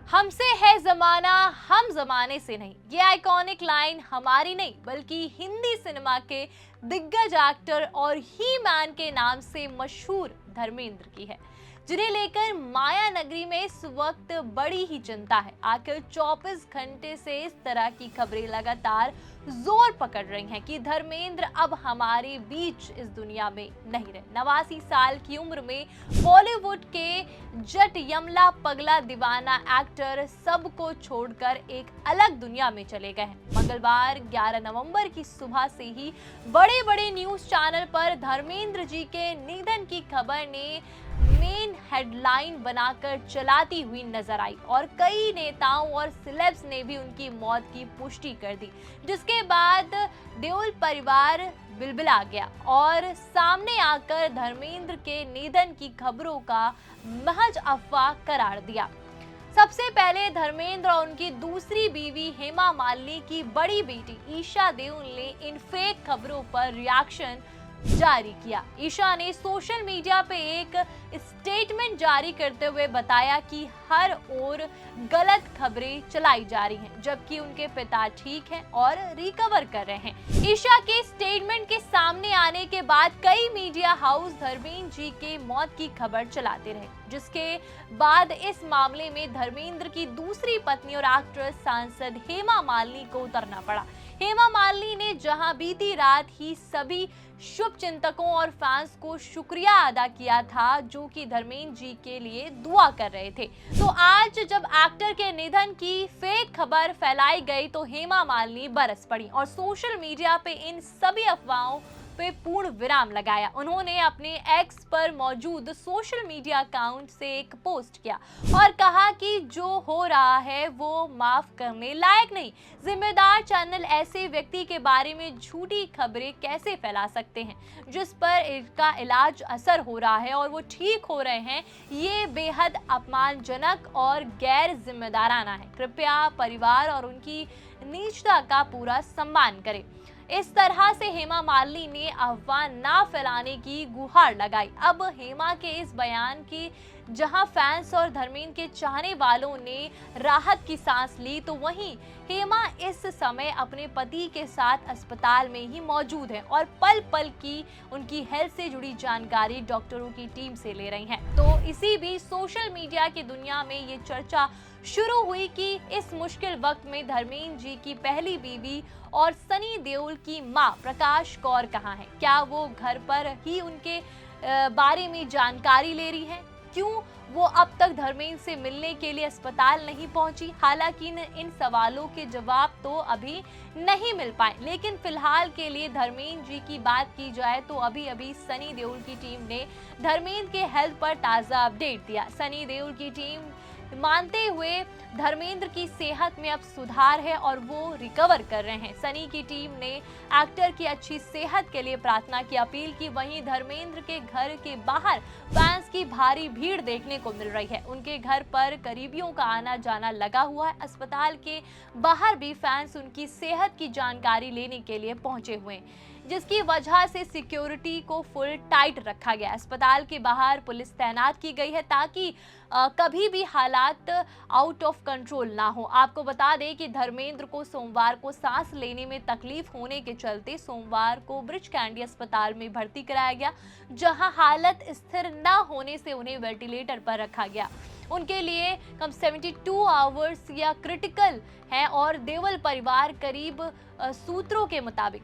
हमसे है जमाना, हम जमाने से नहीं। ये आइकॉनिक लाइन हमारी नहीं बल्कि हिंदी सिनेमा के दिग्गज एक्टर और ही मैन के नाम से मशहूर धर्मेंद्र की है, जिन्हें लेकर माया नगरी में इस वक्त बड़ी ही चिंता है। आखिर 24 घंटे से इस तरह की खबरें लगातार जोर पकड़ रही हैं कि धर्मेंद्र अब हमारे बीच इस दुनिया में नहीं रहे। 89 साल की उम्र में बॉलीवुड के जट यमला पगला दीवाना एक्टर सबको छोड़कर एक अलग दुनिया में चले गए हैं। मंगलवार 11 नवंबर की सुबह से ही बड़े बड़े न्यूज चैनल पर धर्मेंद्र जी के निधन की खबर ने मेन हेडलाइन बनाकर चलाती हुई नजर आई और कई नेताओं और सेलेब्स ने भी उनकी मौत की पुष्टि कर दी, जिसके बाद देओल परिवार बिलबिला गया और सामने आकर धर्मेंद्र के निधन की खबरों का महज अफवाह करार दिया। सबसे पहले धर्मेंद्र और उनकी दूसरी बीवी हेमा मालिनी की बड़ी बेटी ईशा देओल ने इन फेक खबरों पर रिएक्शन जारी किया। ईशा ने सोशल मीडिया पे एक स्टेटमेंट जारी करते हुए बताया कि हर ओर गलत खबरें चलाई जा रही हैं, जबकि उनके पिता ठीक हैं और रिकवर कर रहे हैं। ईशा के स्टेटमेंट के सामने आने के बाद कई मीडिया हाउस धर्मेंद्र जी के मौत की खबर चलाते रहे, जिसके बाद इस मामले में धर्मेंद्र की दूसरी पत्नी और एक्ट्रेस सांसद हेमा मालिनी को उतरना पड़ा। हेमा मालिनी ने जहां बीती रात ही सभी शुभ चिंतकों और फैंस को शुक्रिया अदा किया था जो कि धर्मेंद्र जी के लिए दुआ कर रहे थे, तो आज जब एक्टर के निधन की फेक खबर फैलाई गई तो हेमा मालिनी बरस पड़ी और सोशल मीडिया पे इन सभी अफवाहों पे पूर्ण विराम लगाया। उन्होंने अपने एक्स पर मौजूद सोशल मीडिया अकाउंट से एक पोस्ट किया और कहा कि जो हो रहा है वो माफ करने लायक नहीं। जिम्मेदार चैनल ऐसे व्यक्ति के बारे में झूठी खबरें कैसे फैला सकते हैं जिस पर इनका इलाज असर हो रहा है और वो ठीक हो रहे हैं। ये बेहद अपमानजनक और गैर जिम्मेदाराना है। कृपया परिवार और उनकी निजता का पूरा सम्मान करें। इस तरह से हेमा मालिनी ने अफवाह ना फैलाने की गुहार लगाई। अब हेमा के इस बयान की जहां फैंस और धर्मेंद्र के चाहने वालों ने राहत की सांस ली, तो वहीं हेमा इस समय अपने पति के साथ अस्पताल में ही मौजूद हैं और पल पल की उनकी हेल्थ से जुड़ी जानकारी डॉक्टरों की टीम से ले रही हैं। तो इसी बीच सोशल मीडिया की दुनिया में ये चर्चा शुरू हुई कि इस मुश्किल वक्त में धर्मेंद्र जी की पहली बीवी और सनी देओल की मां प्रकाश कौर कहाँ है? क्या वो घर पर ही उनके बारे में जानकारी ले रही है? क्यों वो अब तक धर्मेंद्र से मिलने के लिए अस्पताल नहीं पहुंची? हालांकि इन सवालों के जवाब तो अभी नहीं मिल पाए, लेकिन फिलहाल के लिए धर्मेंद्र जी की बात की जाए तो अभी सनी देओल की टीम ने धर्मेंद्र के हेल्थ पर ताज़ा अपडेट दिया। सनी देओल की टीम मानते हुए धर्मेंद्र की सेहत में अब सुधार है और वो रिकवर कर रहे हैं। सनी की टीम ने एक्टर की अच्छी सेहत के लिए प्रार्थना की अपील की। वहीं धर्मेंद्र के घर के बाहर फैंस की भारी भीड़ देखने को मिल रही है। उनके घर पर करीबियों का आना जाना लगा हुआ है। अस्पताल के बाहर भी फैंस उनकी सेहत की जानकारी लेने के लिए पहुंचे हुए हैं, जिसकी वजह से सिक्योरिटी को फुल टाइट रखा गया। अस्पताल के बाहर पुलिस तैनात की गई है ताकि कभी भी हालात आउट ऑफ कंट्रोल ना हो। आपको बता दें कि धर्मेंद्र को सोमवार को सांस लेने में तकलीफ होने के चलते सोमवार को ब्रिच कैंडी अस्पताल में भर्ती कराया गया, जहां हालत स्थिर न होने से उन्हें वेंटिलेटर पर रखा गया। उनके लिए कम 72 आवर्स या क्रिटिकल है और देओल परिवार करीब सूत्रों के मुताबिक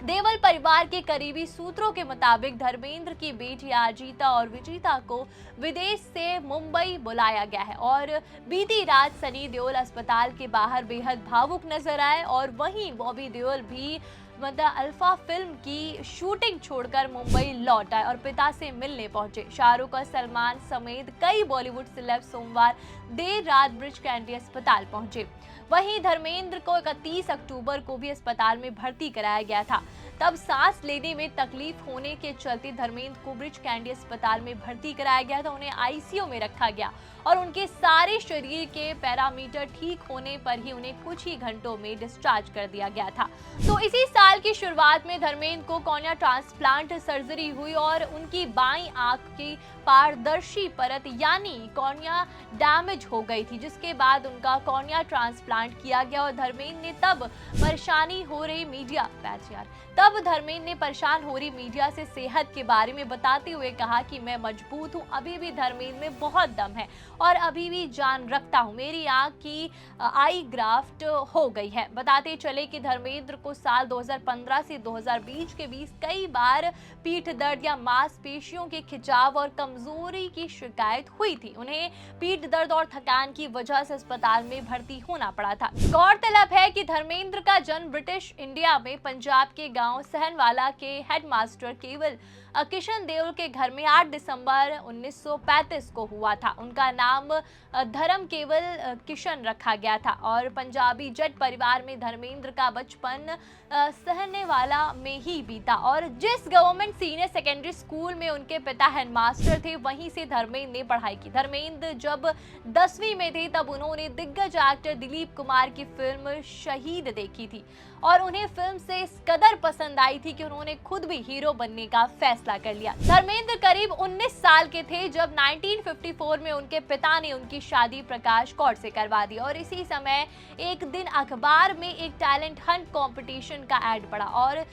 देओल परिवार के करीबी सूत्रों के मुताबिक धर्मेंद्र की बेटी अजीता और विजीता को विदेश से मुंबई बुलाया गया है और बीती रात सनी देओल अस्पताल के बाहर बेहद भावुक नजर आए और वहीं बॉबी देओल भी अल्फा फिल्म की शूटिंग छोड़कर मुंबई लौट आए और पिता से मिलने पहुंचे। शाहरुख और सलमान समेत कई बॉलीवुड सेलेब्स सोमवार देर रात ब्रिच कैंडी अस्पताल पहुंचे। वहीं धर्मेंद्र को 31 अक्टूबर को भी अस्पताल में भर्ती कराया गया था। तब सांस लेने में तकलीफ होने के चलते धर्मेंद्र को ब्रिच कैंडी अस्पताल में भर्ती कराया गया था। उन्हें आईसीयू में रखा गया और उनके सारे शरीर के पैरामीटर ठीक होने पर ही उन्हें कुछ ही घंटों में डिस्चार्ज कर दिया गया था। तो इसी साल की शुरुआत में धर्मेंद्र को कॉर्निया ट्रांसप्लांट सर्जरी हुई और उनकी बाईं आंख की पारदर्शी परत यानी कॉर्निया डैमेज हो गई थी, जिसके बाद उनका कॉर्निया ट्रांसप्लांट किया गया। और धर्मेंद्र ने तब परेशान हो रही मीडिया से सेहत के बारे में बताते हुए कहा कि मैं मजबूत हूं, अभी भी धर्मेंद्र में बहुत दम है और अभी भी जान रखता हूं। मेरी आंख की आई ग्राफ्ट हो गई है। बताते चले कि धर्मेंद्र को साल 2015 से 2020 के बीच कई बार पीठ दर्द या मांसपेशियों के खिंचाव और कमजोरी की शिकायत हुई थी। उन्हें पीठ दर्द और थकान की वजह से अस्पताल में भर्ती होना पड़ा था। गौरतलब है कि धर्मेंद्र का जन्म ब्रिटिश इंडिया में पंजाब के गांव सहनवाला के हेडमास्टर केवल किशन देओल के घर में 8 दिसंबर 1935 को हुआ था। उनका नाम धर्म केवल किशन रखा गया था और पंजाबी जट परिवार में धर्मेंद्र का बचपन सहनेवाला में ही बीता और जिस गवर्नमेंट सीनियर सेकेंडरी स्कूल में उनके पिता हेडमास्टर थे वहीं से धर्मेंद्र ने पढ़ाई की। धर्मेंद्र जब 10वीं में थे तब उन्होंने दिग्गज एक्टर दिलीप कुमार की फिल्म शहीद देखी थी और उन्हें फिल्म से इस कदर पसंद आई थी कि उन्होंने खुद भी हीरो बनने का फैसला कर लिया। धर्मेंद्र करीब 19 साल के थे जब 1954 में उनके पिता ने उनकी शादी प्रकाश कौर से करवा दी और इसी समय एक दिन अखबार में एक टैलेंट हंट कंपटीशन का ऐड पड़ा और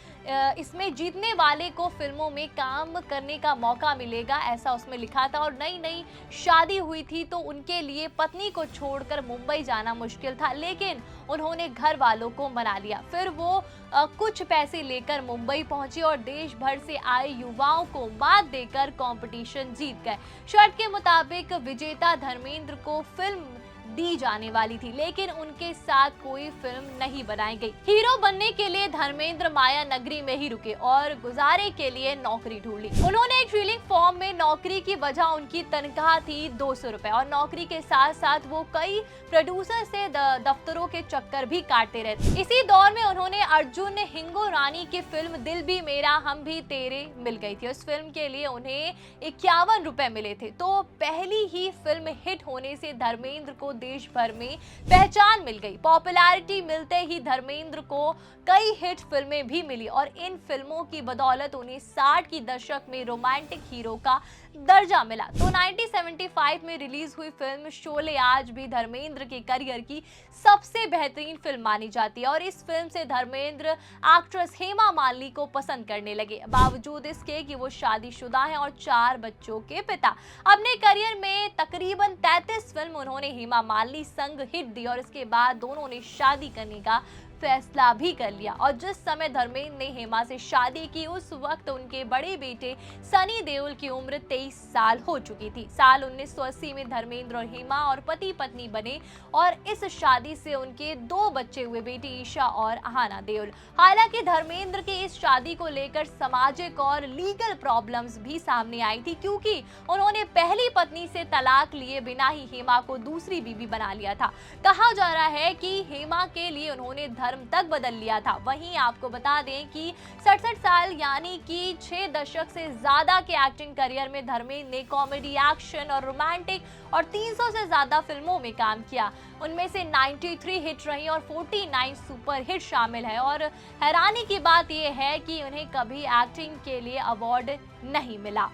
इसमें जीतने वाले को फिल्मों में काम करने का मौका मिलेगा, ऐसा उसमें लिखा था। और नई नई शादी हुई थी तो उनके लिए पत्नी को छोड़कर मुंबई जाना मुश्किल था, लेकिन उन्होंने घर वालों को मना लिया। फिर वो कुछ पैसे लेकर मुंबई पहुंचे और देश भर से आए युवाओं को मात देकर कंपटीशन जीत गए। शर्त के मुताबिक विजेता धर्मेंद्र को फिल्म दी जाने वाली थी, लेकिन उनके साथ कोई फिल्म नहीं बनाई गई। हीरो बनने के लिए धर्मेंद्र माया नगरी में ही रुके और गुजारे के लिए नौकरी ढूंढ ली। उन्होंने एक फिलिंग फॉर्म में नौकरी की वजह उनकी तनख्वाह थी 200 रुपए और नौकरी के साथ साथ वो कई प्रोड्यूसर से दफ्तरों के चक्कर भी काटते रहते। इसी दौर में उन्होंने अर्जुन हिंगो रानी की फिल्म दिल भी मेरा हम भी तेरे मिल गई थी। उस फिल्म के लिए उन्हें 51 रुपए मिले थे। तो पहली ही फिल्म हिट होने से धर्मेंद्र को देश भर में पहचान मिल गई। पॉपुलैरिटी मिलते ही धर्मेंद्र को कई हिट फिल्में भी मिली और इन फिल्मों की बदौलत उन्हें 60 की दशक में रोमांटिक हीरो का दर्जा मिला। तो 1975 में रिलीज हुई फिल्म शोले आज भी धर्मेंद्र के करियर की सबसे बेहतरीन फिल्म मानी जाती है और इस फिल्म से धर्मेंद्र एक्ट्रेस हेमा मालिनी को पसंद करने लगे, बावजूद इसके कि वो शादीशुदा हैं और 4 बच्चों के पिता। अपने करियर में तकरीबन 33 फिल्म उन्होंने हेमा मालिनी संग हिट दी और इसके बाद दोनों ने शादी करने का फैसला भी कर लिया। और जिस समय धर्मेंद्र ने हेमा से शादी की उस वक्त उनके बड़े बेटे सनी देओल की उम्र 23 साल हो चुकी थी। साल 1980 में धर्मेंद्र और हेमा और पति पत्नी बने और इस शादी से उनके 2 बच्चे हुए, बेटी ईशा और आहाना देओल। हालांकि धर्मेंद्र की इस शादी को लेकर सामाजिक और लीगल प्रॉब्लम्स भी सामने आई थी, क्योंकि उन्होंने पहली पत्नी से तलाक लिए बिना ही हेमा को दूसरी बीवी बना लिया था। कहा जा रहा है कि हेमा के लिए उन्होंने धर्म तक बदल लिया था। वहीं आपको बता दें कि 67 साल यानी कि 6 दशक से ज्यादा के एक्टिंग करियर में धर्मेंद्र ने कॉमेडी, एक्शन और रोमांटिक और 300 से ज्यादा फिल्मों में काम किया। उनमें से 93 हिट रही और 49 सुपर हिट शामिल है। और हैरानी की बात यह है कि उन्हें कभी एक्टिंग के लिए अवार्ड नहीं मिला।